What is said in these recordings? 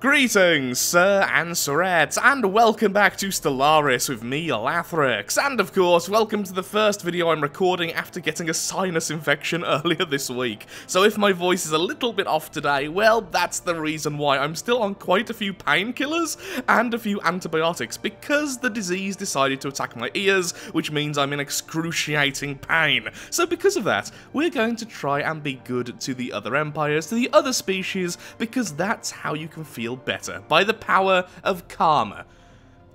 Greetings, sir and sirettes, and welcome back to Stellaris with me, Lathrix, and of course, welcome to the first video I'm recording after getting a sinus infection earlier this week. So if my voice is a little bit off today, well, that's the reason why. I'm still on quite a few painkillers and a few antibiotics, because the disease decided to attack my ears, which means I'm in excruciating pain. So because of that, we're going to try and be good to the other empires, to the other species, because that's how you can feel better, by the power of karma.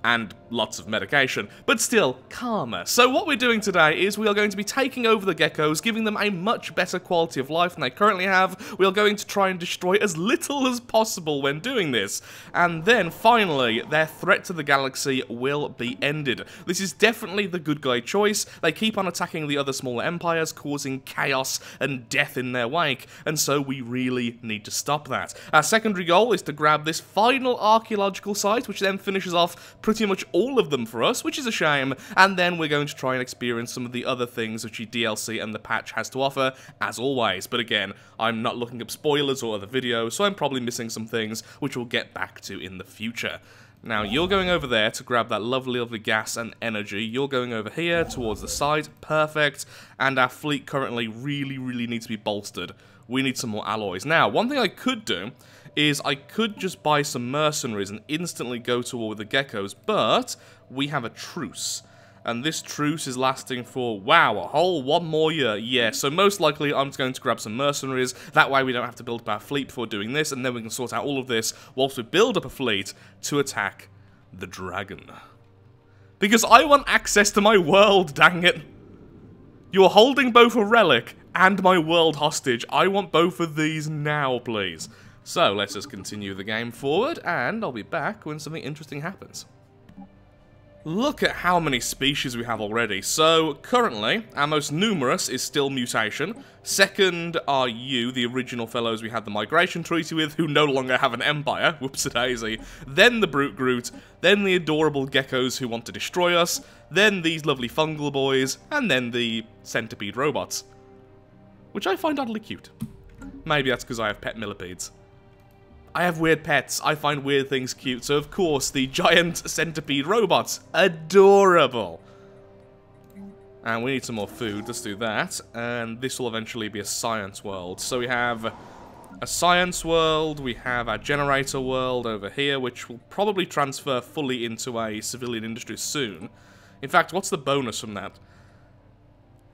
And lots of medication, but still, karma. So what we're doing today is we are going to be taking over the geckos, giving them a much better quality of life than they currently have. We are going to try and destroy as little as possible when doing this. And then, finally, their threat to the galaxy will be ended. This is definitely the good guy choice. They keep on attacking the other smaller empires, causing chaos and death in their wake, and so we really need to stop that. Our secondary goal is to grab this final archaeological site, which then finishes off pretty much all of them for us, which is a shame, and then we're going to try and experience some of the other things which the DLC and the patch has to offer, as always. But again, I'm not looking up spoilers or other videos, so I'm probably missing some things which we'll get back to in the future. Now, you're going over there to grab that lovely, lovely gas and energy. You're going over here towards the site. Perfect. And our fleet currently really needs to be bolstered. We need some more alloys. Now, one thing I could do is I could just buy some mercenaries and instantly go to war with the geckos, but we have a truce. And this truce is lasting for, wow, a whole one more year. Yeah, so most likely I'm going to grab some mercenaries. That way we don't have to build up our fleet before doing this, and then we can sort out all of this whilst we build up a fleet to attack the dragon. Because I want access to my world, dang it. You're holding both a relic and my world hostage. I want both of these now, please. So, let's just continue the game forward, and I'll be back when something interesting happens. Look at how many species we have already. So, currently, our most numerous is still mutation. Second are you, the original fellows we had the migration treaty with, who no longer have an empire. Whoops-a-daisy. Then the Brute Groot, then the adorable geckos who want to destroy us, then these lovely fungal boys, and then the centipede robots. Which I find oddly cute. Maybe that's because I have pet millipedes. I have weird pets. I find weird things cute. So, of course, the giant centipede robots. Adorable. And we need some more food. Let's do that. And this will eventually be a science world. So we have a science world. We have our generator world over here, which will probably transfer fully into a civilian industry soon. In fact, what's the bonus from that?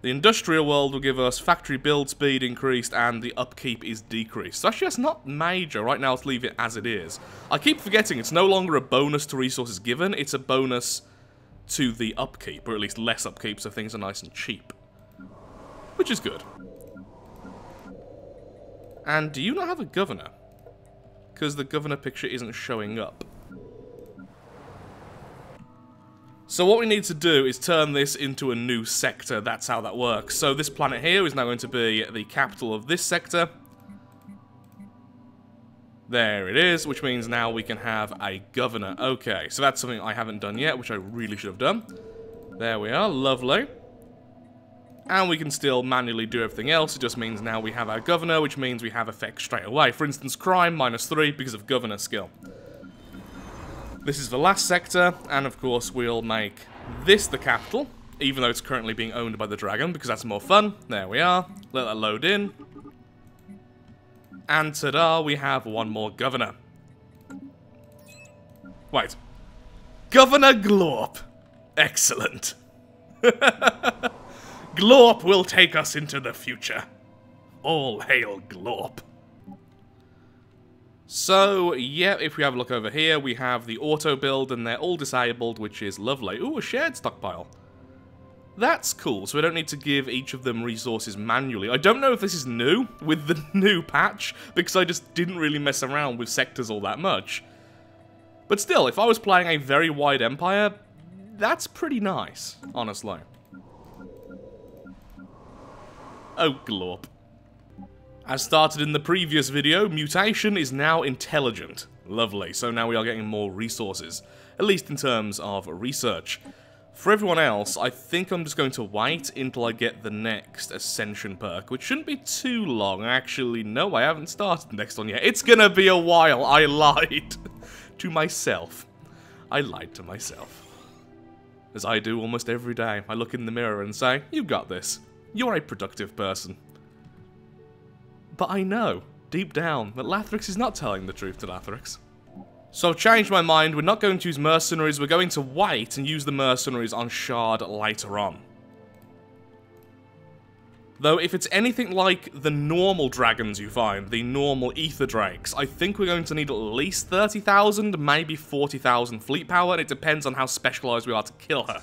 The industrial world will give us factory build speed increased and the upkeep is decreased. So actually that's not major. Right now let's leave it as it is. I keep forgetting it's no longer a bonus to resources given, it's a bonus to the upkeep, or at least less upkeep, so things are nice and cheap. Which is good. And do you not have a governor? Because the governor picture isn't showing up. So what we need to do is turn this into a new sector. That's how that works. So this planet here is now going to be the capital of this sector. There it is, which means now we can have a governor. Okay, so that's something I haven't done yet, which I really should have done. There we are, lovely. And we can still manually do everything else. It just means now we have our governor, which means we have effects straight away. For instance, crime, -3 because of governor skill. This is the last sector, and of course we'll make this the capital, even though it's currently being owned by the dragon, because that's more fun. There we are. Let that load in. And ta-da, we have one more governor. Wait. Governor Glorp. Excellent. Glorp will take us into the future. All hail Glorp. So, yeah, if we have a look over here, we have the auto build, and they're all disabled, which is lovely. Ooh, a shared stockpile. That's cool, so we don't need to give each of them resources manually. I don't know if this is new, with the new patch, because I just didn't really mess around with sectors all that much. But still, if I was playing a very wide empire, that's pretty nice, honestly. Oh, glorp. As started in the previous video, mutation is now intelligent. Lovely, so now we are getting more resources, at least in terms of research. For everyone else, I think I'm just going to wait until I get the next Ascension perk, which shouldn't be too long. Actually, no, I haven't started the next one yet. It's gonna be a while, I lied. To myself. I lied to myself. As I do almost every day. I look in the mirror and say, you got this. You're a productive person. But I know, deep down, that Lathrix is not telling the truth to Lathrix. So I've changed my mind. We're not going to use mercenaries. We're going to wait and use the mercenaries on Shard later on. Though, if it's anything like the normal dragons you find, the normal ether drakes, I think we're going to need at least 30,000, maybe 40,000 fleet power, and it depends on how specialised we are to kill her.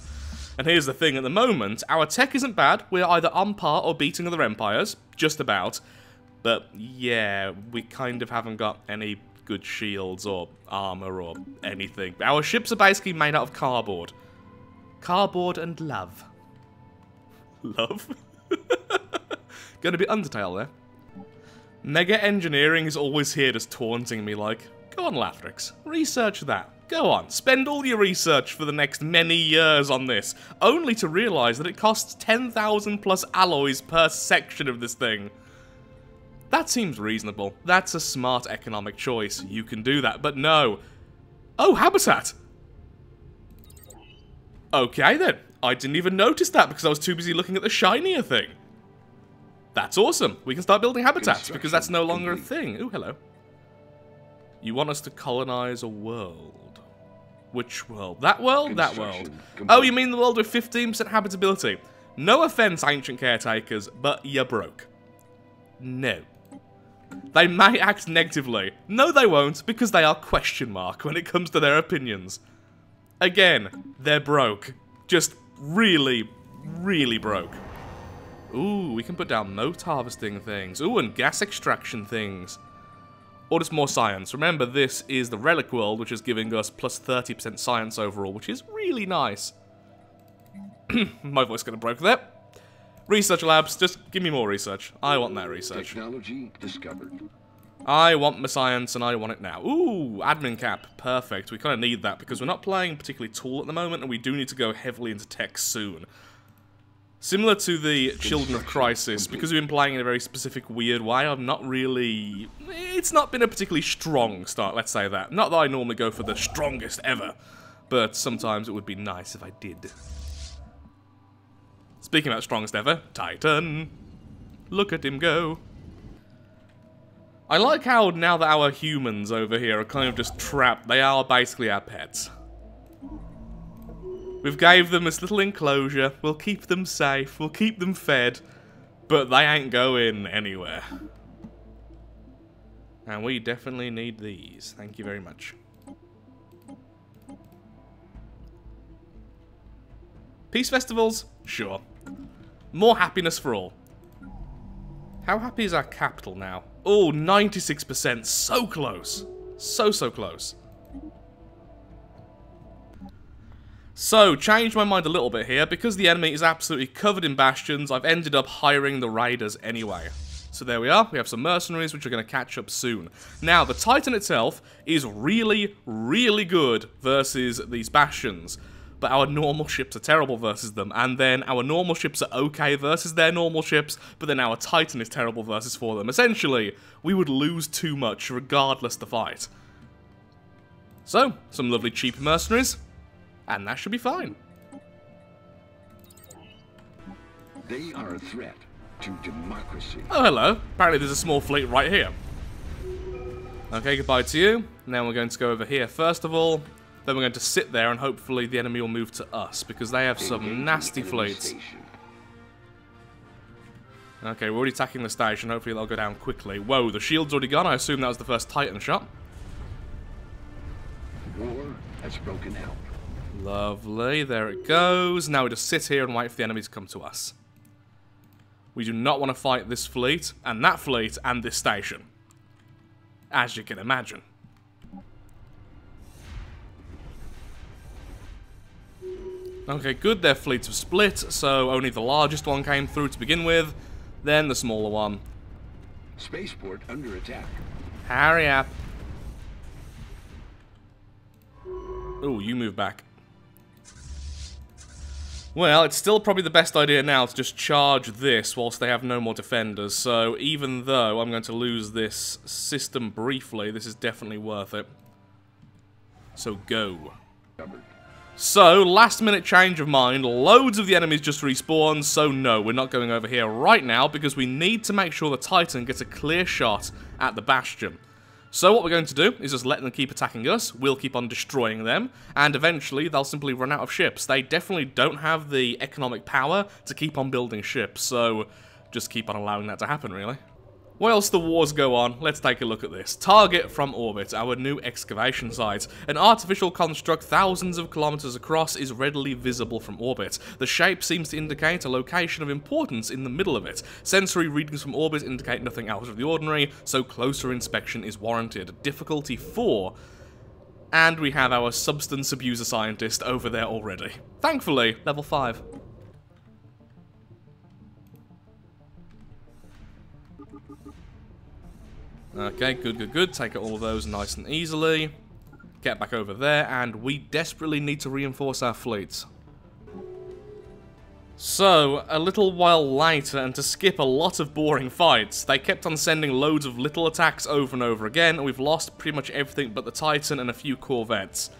And here's the thing, at the moment, our tech isn't bad, we're either on par or beating other empires, just about, but yeah, we kind of haven't got any good shields or armour or anything. Our ships are basically made out of cardboard. Cardboard and love. Love? Gonna be Undertale there. Mega Engineering is always here just taunting me like, go on Lathrix, research that. Go on, spend all your research for the next many years on this, only to realise that it costs 10,000 plus alloys per section of this thing. That seems reasonable. That's a smart economic choice. You can do that, but no. Oh, habitat! Okay then. I didn't even notice that because I was too busy looking at the shinier thing. That's awesome. We can start building habitats because that's no longer a thing. Ooh, hello. You want us to colonize a world. Which world? That world? That world. Oh, you mean the world with 15% habitability? No offense, ancient caretakers, but you're broke. No. They may act negatively. No, they won't, because they are question mark when it comes to their opinions. Again, they're broke. Just really, really broke. Ooh, we can put down moat harvesting things. Ooh, and gas extraction things. Or just more science. Remember, this is the Relic world, which is giving us plus 30% science overall, which is really nice. My voice kind of broke there. Research labs, just give me more research. I want that research. Technology discovered. I want my science, and I want it now. Ooh, admin cap. Perfect. We kind of need that, because we're not playing particularly tall at the moment, and we do need to go heavily into tech soon. Similar to the Children of Crisis, because we've been playing in a very specific, weird way, I've not really... It's not been a particularly strong start, let's say that. Not that I normally go for the strongest ever, but sometimes it would be nice if I did. Speaking about strongest ever, Titan. Look at him go. I like how now that our humans over here are kind of just trapped, they are basically our pets. We've gave them this little enclosure, we'll keep them safe, we'll keep them fed, but they ain't going anywhere. And we definitely need these. Thank you very much. Peace festivals? Sure. More happiness for all. How happy is our capital now? Oh, 96%. So close. So close. So, changed my mind a little bit here. Because the enemy is absolutely covered in bastions, I've ended up hiring the raiders anyway. So there we are. We have some mercenaries which are going to catch up soon. Now, the Titan itself is really, really good versus these bastions. But our normal ships are terrible versus them, and then our normal ships are okay versus their normal ships, but then our Titan is terrible versus for them. Essentially, we would lose too much regardless the fight. So, some lovely cheap mercenaries, and that should be fine. They are a threat to democracy. Oh, hello. Apparently there's a small fleet right here. Okay, goodbye to you. Now we're going to go over here first of all. Then we're going to sit there and hopefully the enemy will move to us, because they have some nasty fleets. Okay, we're already attacking the station. Hopefully they'll go down quickly. Whoa, the shield's already gone. I assume that was the first Titan shot. War has broken out. Lovely, there it goes. Now we just sit here and wait for the enemy to come to us. We do not want to fight this fleet, and that fleet, and this station. As you can imagine. Okay, good, their fleets have split, so only the largest one came through to begin with, then the smaller one. Spaceport under attack. Hurry up. Ooh, you move back. Well, it's still probably the best idea now to just charge this whilst they have no more defenders, so even though I'm going to lose this system briefly, this is definitely worth it. So go. So, last minute change of mind, loads of the enemies just respawned, so no, we're not going over here right now because we need to make sure the Titan gets a clear shot at the Bastion. So what we're going to do is just let them keep attacking us, we'll keep on destroying them, and eventually they'll simply run out of ships. They definitely don't have the economic power to keep on building ships, so just keep on allowing that to happen, really. Whilst the wars go on, let's take a look at this. Target from orbit, our new excavation site. An artificial construct thousands of kilometers across is readily visible from orbit. The shape seems to indicate a location of importance in the middle of it. Sensory readings from orbit indicate nothing out of the ordinary, so closer inspection is warranted. Difficulty 4. And we have our substance abuser scientist over there already. Thankfully, level 5. Okay, good. Take out all of those nice and easily. Get back over there, and we desperately need to reinforce our fleets. So, a little while later, and to skip a lot of boring fights, they kept on sending loads of little attacks over and over again, and we've lost pretty much everything but the Titan and a few corvettes.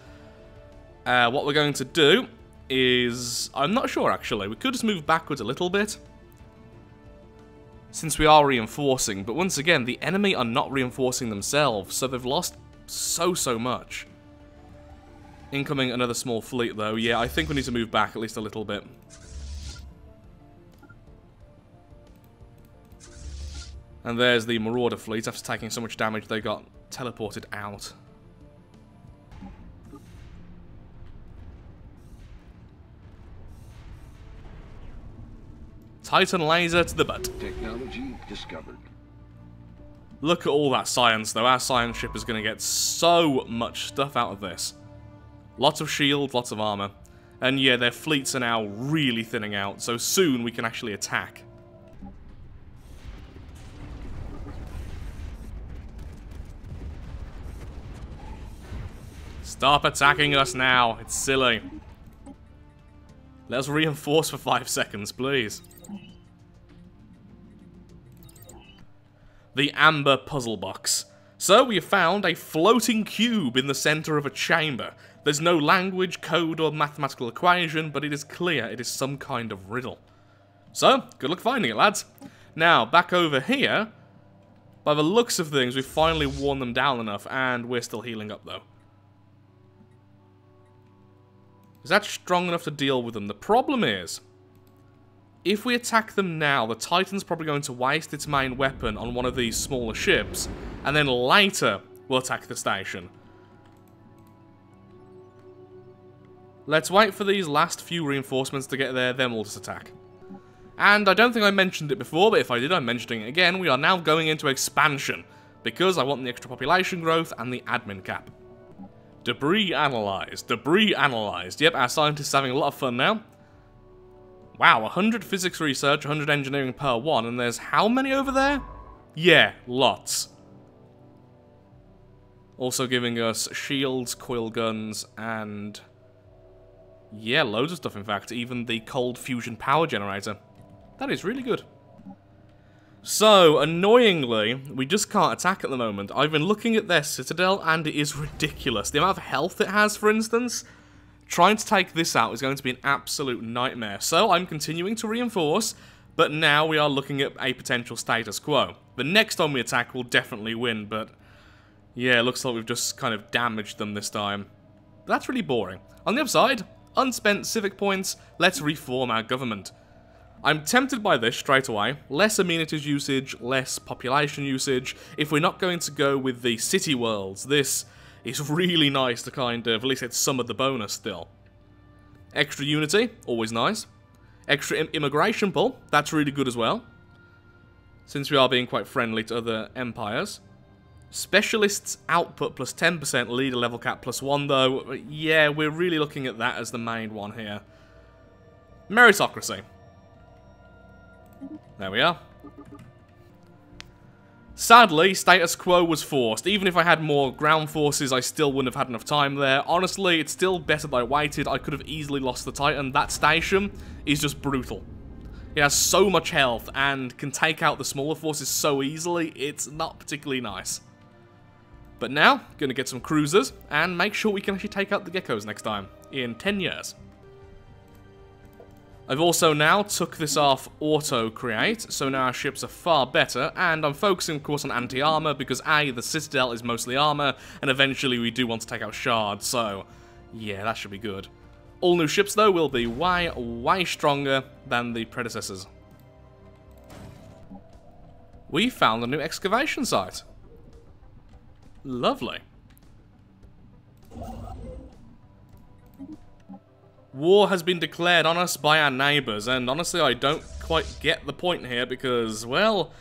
What we're going to do is... I'm not sure, actually. We could just move backwards a little bit, since we are reinforcing, but once again, the enemy are not reinforcing themselves, so they've lost so much. Incoming another small fleet, though. Yeah, I think we need to move back at least a little bit. And there's the Marauder fleet. After taking so much damage, they got teleported out. Titan laser to the butt. Technology discovered. Look at all that science, though. Our science ship is going to get so much stuff out of this. Lots of shields, lots of armor. And yeah, their fleets are now really thinning out, so soon we can actually attack. Stop attacking us now. It's silly. Let's reinforce for 5 seconds, please. The Amber Puzzle Box. So we have found a floating cube in the center of a chamber. There's no language, code, or mathematical equation, but it is clear it is some kind of riddle. So, good luck finding it, lads. Now, back over here, by the looks of things, we've finally worn them down enough, and we're still healing up, though. Is that strong enough to deal with them? The problem is, if we attack them now, the Titan's probably going to waste its main weapon on one of these smaller ships, and then later we'll attack the station. Let's wait for these last few reinforcements to get there, then we'll just attack. And I don't think I mentioned it before, but if I did, I'm mentioning it again. We are now going into expansion, because I want the extra population growth and the admin cap. Debris analysed. Debris analysed. Yep, our scientists having a lot of fun now. Wow, 100 physics research, 100 engineering per one, and there's how many over there? Yeah, lots. Also giving us shields, coil guns, and... yeah, loads of stuff in fact, even the cold fusion power generator. That is really good. So, annoyingly, we just can't attack at the moment. I've been looking at their citadel, and it is ridiculous. The amount of health it has, for instance... trying to take this out is going to be an absolute nightmare. So I'm continuing to reinforce, but now we are looking at a potential status quo. The next time we attack we'll definitely win, but yeah, it looks like we've just kind of damaged them this time. But that's really boring. On the other side, unspent civic points, let's reform our government. I'm tempted by this straight away. Less amenities usage, less population usage. If we're not going to go with the city worlds, this... it's really nice to kind of, at least get some of the bonus still. Extra unity, always nice. Extra immigration pull, that's really good as well. Since we are being quite friendly to other empires. Specialists output plus 10%, leader level cap plus 1 though. Yeah, we're really looking at that as the main one here. Meritocracy. There we are. Sadly, status quo was forced. Even if I had more ground forces, I still wouldn't have had enough time there. Honestly, it's still better that I waited. I could have easily lost the Titan. That station is just brutal. It has so much health and can take out the smaller forces so easily, it's not particularly nice. But now, gonna get some cruisers, and make sure we can actually take out the geckos next time, in 10 years. I've also now took this off auto-create, so now our ships are far better, and I'm focusing, of course, on anti-armor, because A, the Citadel is mostly armor, and eventually we do want to take out shards, so yeah, that should be good. All new ships, though, will be way, way stronger than the predecessors. We found a new excavation site. Lovely. War has been declared on us by our neighbours, and honestly I don't quite get the point here because, well,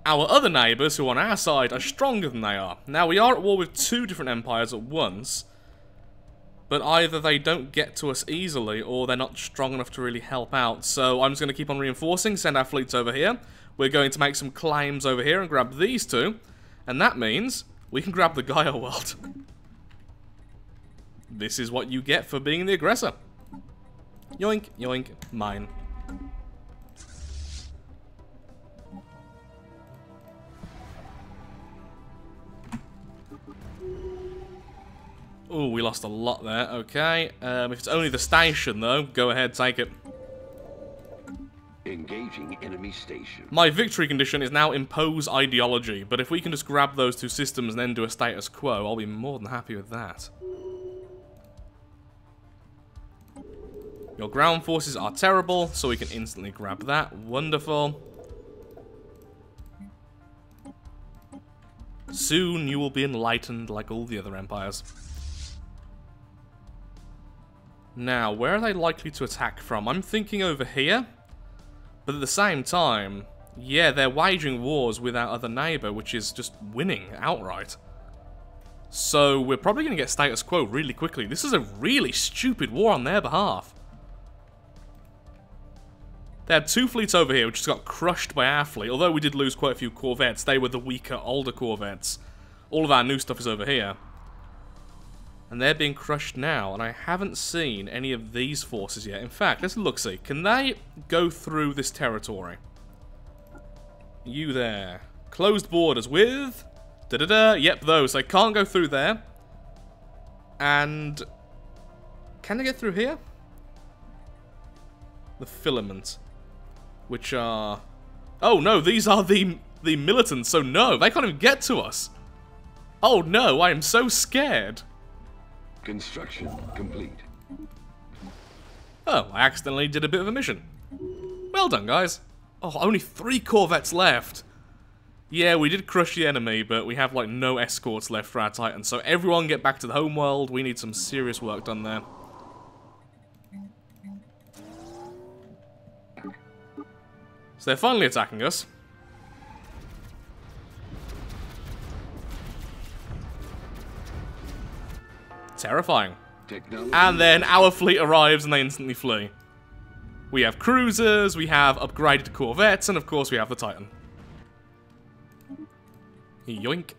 our other neighbours who are on our side are stronger than they are. Now, we are at war with 2 different empires at once, but either they don't get to us easily or they're not strong enough to really help out, so I'm just going to keep on reinforcing, send our fleets over here. We're going to make some claims over here and grab these 2, and that means we can grab the Gaia world. This is what you get for being the aggressor. Yoink, yoink, mine. Oh, we lost a lot there. Okay. If it's only the station, though, go ahead, take it. Engaging enemy station. My victory condition is now impose ideology, but if we can just grab those 2 systems and then do a status quo, I'll be more than happy with that. Your ground forces are terrible, so we can instantly grab that. Wonderful. Soon you will be enlightened like all the other empires. Now, where are they likely to attack from? I'm thinking over here. But at the same time, yeah, they're waging wars with our other neighbour, which is just winning outright. So we're probably going to get status quo really quickly. This is a really stupid war on their behalf. They had 2 fleets over here, which just got crushed by our fleet. Although we did lose quite a few corvettes, they were the weaker, older corvettes. All of our new stuff is over here. And they're being crushed now, and I haven't seen any of these forces yet. In fact, let's look-see. Can they go through this territory? You there. Closed borders with... Da-da-da. Yep, those. They can't go through there. And... can they get through here? The filament. Which are... oh, no, these are the militants, so no, they can't even get to us. Oh, no, I am so scared. Construction complete. Oh, I accidentally did a bit of a mission. Well done, guys. Oh, only 3 corvettes left. Yeah, we did crush the enemy, but we have, like, no escorts left for our Titans. So everyone get back to the homeworld. We need some serious work done there. So they're finally attacking us. Terrifying. Technology. And then our fleet arrives and they instantly flee. We have cruisers, we have upgraded corvettes, and of course we have the Titan. Yoink.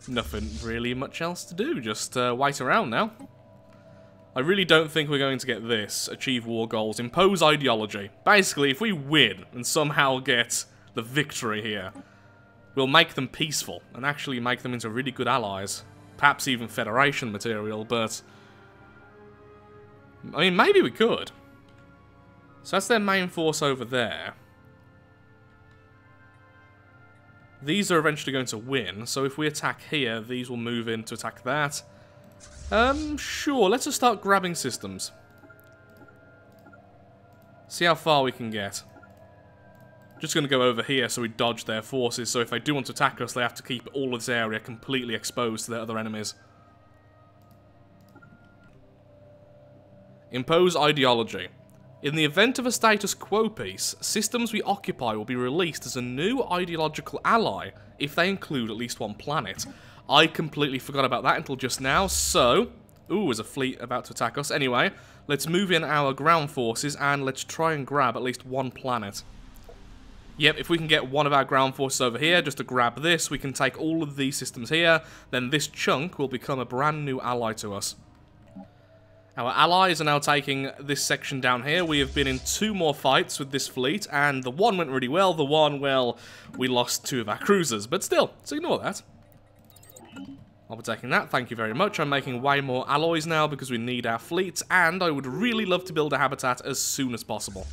Nothing really much else to do, just wait around now. I really don't think we're going to get this. Achieve war goals, impose ideology. Basically, if we win and somehow get the victory here, we'll make them peaceful and actually make them into really good allies. Perhaps even Federation material, but... I mean, maybe we could. So that's their main force over there. These are eventually going to win, so if we attack here, these will move in to attack that. Sure, let's just start grabbing systems. See how far we can get. Just going to go over here so we dodge their forces, so if they do want to attack us, they have to keep all of this area completely exposed to their other enemies. Impose ideology. In the event of a status quo peace, systems we occupy will be released as a new ideological ally if they include at least one planet. I completely forgot about that until just now, so... ooh, there's a fleet about to attack us. Anyway, let's move in our ground forces and let's try and grab at least one planet. Yep, if we can get one of our ground forces over here just to grab this, we can take all of these systems here, then this chunk will become a brand new ally to us. Our allies are now taking this section down here. We have been in 2 more fights with this fleet, and the one went really well. The one, well, we lost 2 of our cruisers. But still, so ignore that. I'll be taking that, thank you very much. I'm making way more alloys now because we need our fleet, and I would really love to build a habitat as soon as possible.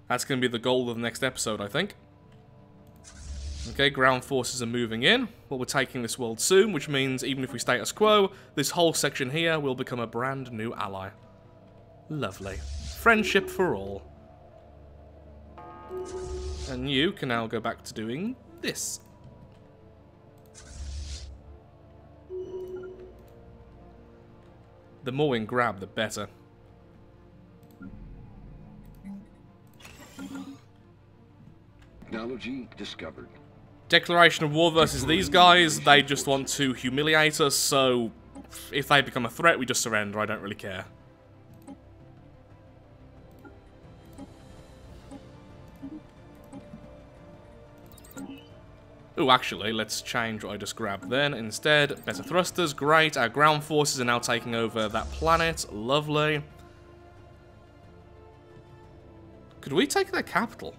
That's going to be the goal of the next episode, I think. Okay, ground forces are moving in. Well, we're taking this world soon, which means even if we status quo, this whole section here will become a brand new ally. Lovely. Friendship for all. And you can now go back to doing this. The more we can grab, the better. Technology discovered. Declaration of war versus these guys. They just want to humiliate us, so if they become a threat, we just surrender. I don't really care. Oh, actually, let's change what I just grabbed then. Instead, better thrusters. Great. Our ground forces are now taking over that planet. Lovely. Could we take their capital?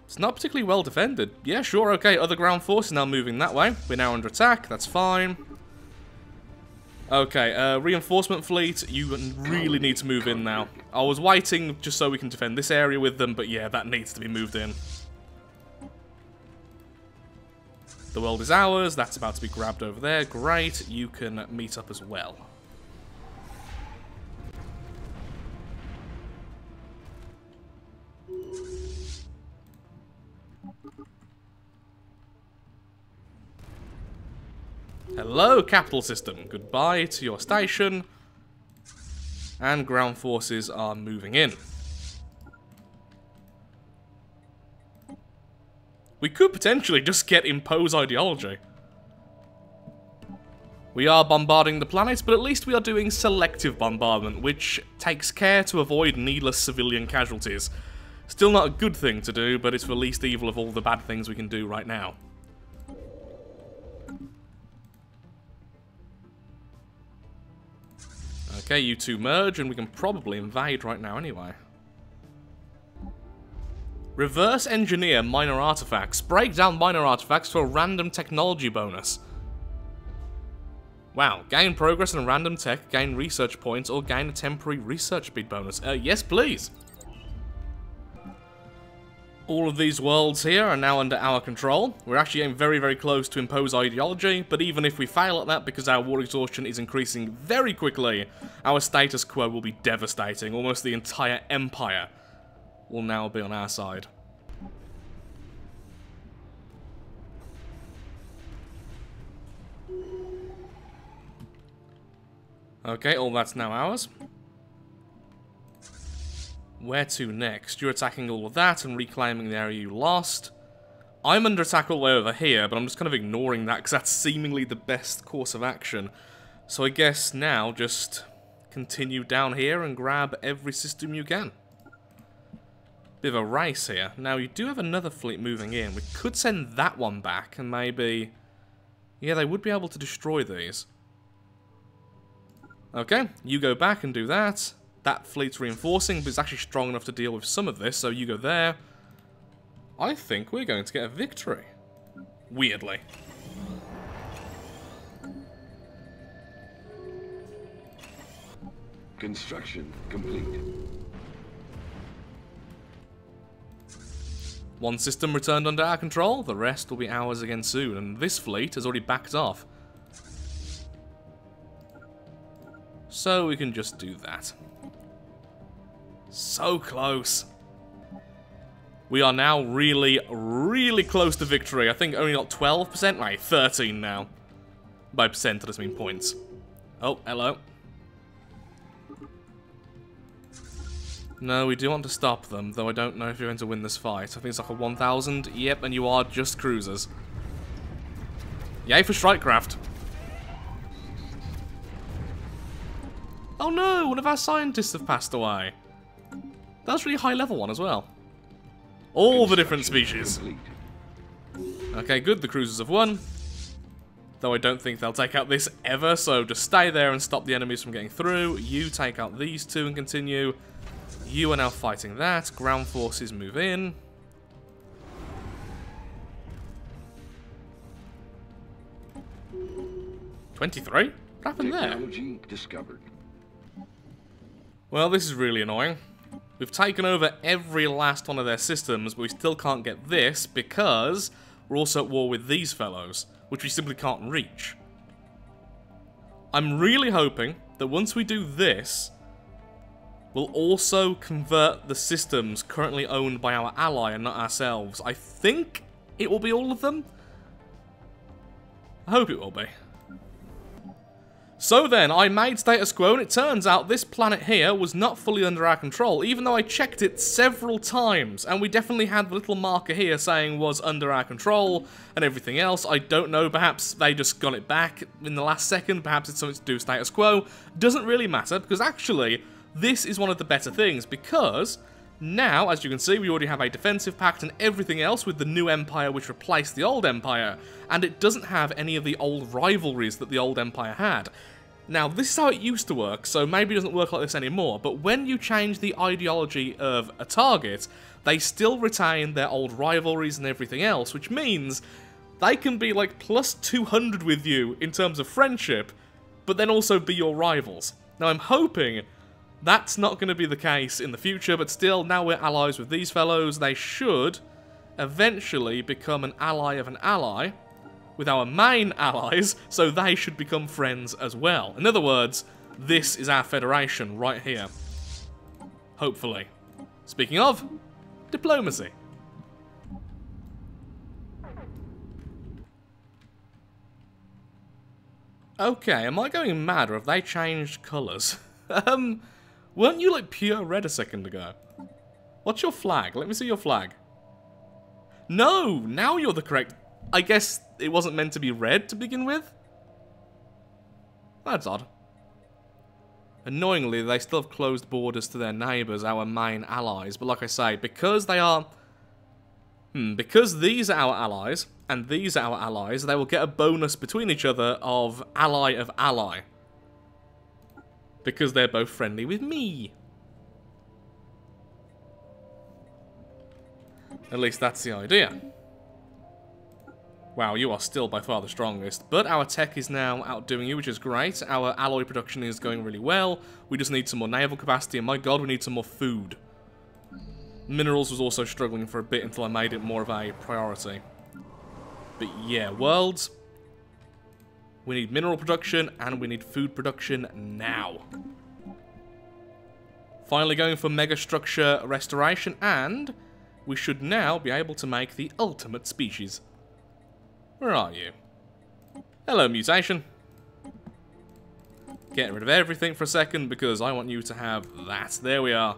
It's not particularly well defended. Yeah, sure, okay. Other ground forces now moving that way. We're now under attack. That's fine. Okay, reinforcement fleet, you really need to move in now. I was waiting just so we can defend this area with them, but yeah, that needs to be moved in. The world is ours. That's about to be grabbed over there. Great. You can meet up as well. Hello, capital system. Goodbye to your station. And ground forces are moving in. We could potentially just get impose ideology. We are bombarding the planet, but at least we are doing selective bombardment, which takes care to avoid needless civilian casualties. Still not a good thing to do, but it's the least evil of all the bad things we can do right now. Okay, you two merge, and we can probably invade right now anyway. Reverse engineer minor artifacts. Break down minor artifacts for a random technology bonus. Wow, gain progress in random tech, gain research points, or gain a temporary research speed bonus. Yes, please. All of these worlds here are now under our control. We're actually getting very, very close to impose ideology, but even if we fail at that because our war exhaustion is increasing very quickly, our status quo will be devastating. Almost the entire empire will now be on our side. Okay, all that's now ours. Where to next? You're attacking all of that and reclaiming the area you lost. I'm under attack all the way over here, but I'm just kind of ignoring that because that's seemingly the best course of action. So I guess now just continue down here and grab every system you can. Bit of a race here. Now, you do have another fleet moving in. We could send that one back and maybe... Yeah, they would be able to destroy these. Okay, you go back and do that. That fleet's reinforcing, but it's actually strong enough to deal with some of this, so you go there. I think we're going to get a victory. Weirdly. Construction complete. One system returned under our control, the rest will be ours again soon, and this fleet has already backed off. So we can just do that. So close. We are now really, really close to victory. I think only got 12%, right, 13 now. By percent, I just mean points. Oh, hello. No, we do want to stop them, though I don't know if you're going to win this fight. I think it's like a 1,000. Yep, and you are just cruisers. Yay for Strikecraft. Oh no, one of our scientists have passed away. That was a really high level one as well. All the different species. Complete. Okay, good, the cruisers have won. Though I don't think they'll take out this ever, so just stay there and stop the enemies from getting through. You take out these two and continue. You are now fighting that. Ground forces move in. $23? What happened there? Technology discovered. Well, this is really annoying. We've taken over every last one of their systems, but we still can't get this because we're also at war with these fellows, which we simply can't reach. I'm really hoping that once we do this, we'll also convert the systems currently owned by our ally and not ourselves. I think it will be all of them. I hope it will be. So then, I made status quo, and it turns out this planet here was not fully under our control, even though I checked it several times, and we definitely had the little marker here saying was under our control, and everything else. I don't know, perhaps they just got it back in the last second, perhaps it's something to do with status quo. Doesn't really matter, because actually, this is one of the better things, because now, as you can see, we already have a defensive pact and everything else with the new empire which replaced the old empire, and it doesn't have any of the old rivalries that the old empire had. Now, this is how it used to work, so maybe it doesn't work like this anymore, but when you change the ideology of a target, they still retain their old rivalries and everything else, which means they can be like plus 200 with you in terms of friendship, but then also be your rivals. Now, I'm hoping that's not going to be the case in the future, but still, now we're allies with these fellows. They should eventually become an ally of an ally with our main allies, so they should become friends as well. In other words, this is our federation right here. Hopefully. Speaking of, diplomacy. Okay, am I going mad or have they changed colours? Weren't you like pure red a second ago? What's your flag? Let me see your flag. No! Now you're the correct... I guess it wasn't meant to be red to begin with? That's odd. Annoyingly, they still have closed borders to their neighbours, our main allies. But like I say, because they are... because these are our allies, and these are our allies, they will get a bonus between each other of ally of ally. Because they're both friendly with me. At least that's the idea. Wow, you are still by far the strongest. But our tech is now outdoing you, which is great. Our alloy production is going really well. We just need some more naval capacity, and my god, we need some more food. Minerals was also struggling for a bit until I made it more of a priority. But yeah, worlds... we need mineral production, and we need food production now. Finally going for megastructure restoration, and we should now be able to make the ultimate species. Where are you? Hello, mutation. Get rid of everything for a second, because I want you to have that. There we are.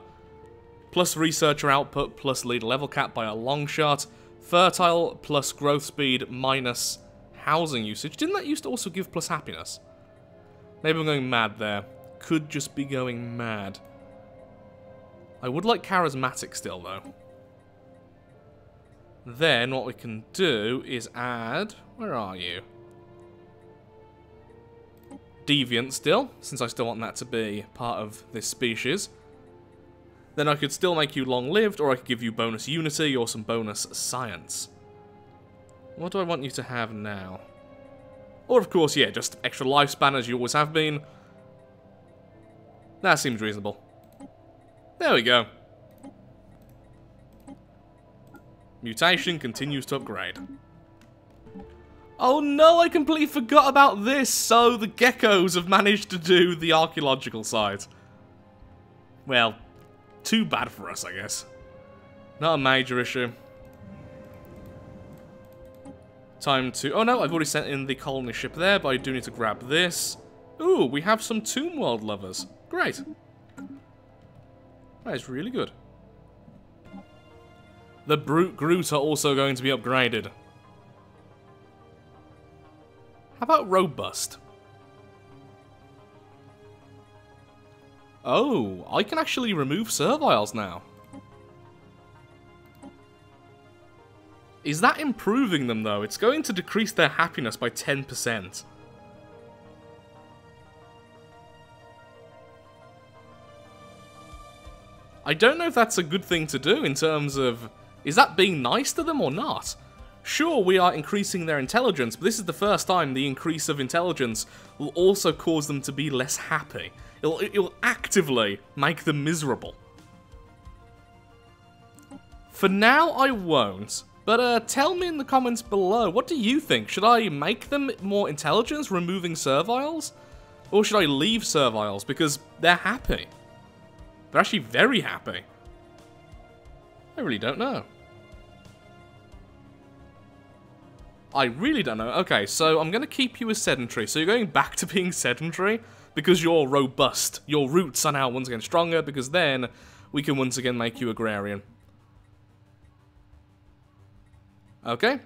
Plus researcher output, plus leader level cap by a long shot. Fertile, plus growth speed, minus... housing usage. Didn't that used to also give plus happiness? Maybe I'm going mad there. Could just be going mad. I would like charismatic still, though. Then what we can do is add... where are you? Deviant still, since I still want that to be part of this species. Then I could still make you long-lived, or I could give you bonus unity or some bonus science. What do I want you to have now? Or, of course, yeah, just extra lifespan as you always have been. That seems reasonable. There we go. Mutation continues to upgrade. Oh no, I completely forgot about this! So, the geckos have managed to do the archaeological side. Well, too bad for us, I guess. Not a major issue. Time to... oh no, I've already sent in the colony ship there, but I do need to grab this. Ooh, we have some Tomb World lovers. Great. That is really good. The Brute Groot are also going to be upgraded. How about Robust? Oh, I can actually remove serviles now. Is that improving them, though? It's going to decrease their happiness by 10%. I don't know if that's a good thing to do in terms of... Is that being nice to them or not? Sure, we are increasing their intelligence, but this is the first time the increase of intelligence will also cause them to be less happy. It'll actively make them miserable. For now, I won't. But tell me in the comments below, what do you think? Should I make them more intelligence, removing serviles? Or should I leave serviles because they're happy? They're actually very happy. I really don't know. I really don't know. Okay, so I'm going to keep you as sedentary. So you're going back to being sedentary because you're robust. Your roots are now once again stronger because then we can once again make you agrarian. Okay.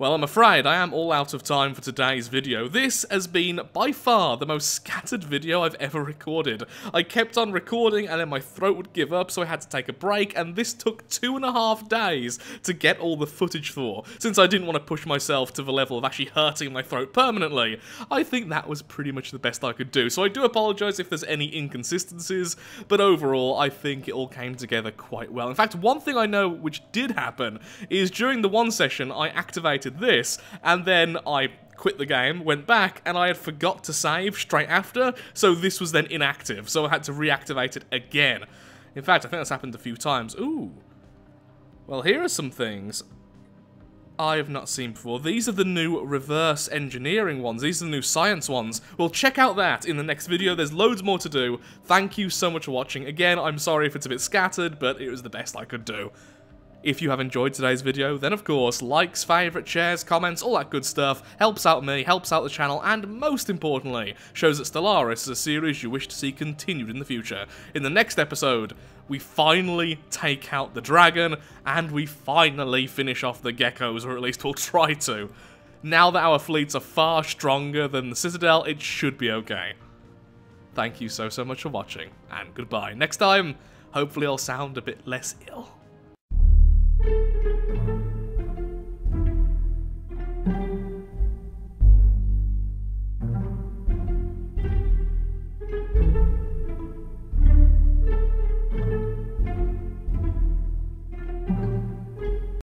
Well, I'm afraid I am all out of time for today's video. This has been, by far, the most scattered video I've ever recorded. I kept on recording and then my throat would give up, so I had to take a break, and this took 2.5 days to get all the footage for, since I didn't want to push myself to the level of actually hurting my throat permanently. I think that was pretty much the best I could do, so I do apologise if there's any inconsistencies, but overall, I think it all came together quite well. In fact, one thing I know which did happen is during the one session, I activated this, and then I quit the game, went back, and I had forgot to save straight after, so this was then inactive, so I had to reactivate it again. In fact, I think that's happened a few times. Ooh. Well, here are some things I have not seen before. These are the new reverse engineering ones. These are the new science ones. Well, check out that in the next video. There's loads more to do. Thank you so much for watching. Again, I'm sorry if it's a bit scattered, but it was the best I could do. If you have enjoyed today's video, then of course, likes, favourites, shares, comments, all that good stuff helps out me, helps out the channel, and most importantly, shows that Stellaris is a series you wish to see continued in the future. In the next episode, we finally take out the dragon, and we finally finish off the geckos, or at least we'll try to. Now that our fleets are far stronger than the Citadel, it should be okay. Thank you so much for watching, and goodbye. Next time, hopefully I'll sound a bit less ill.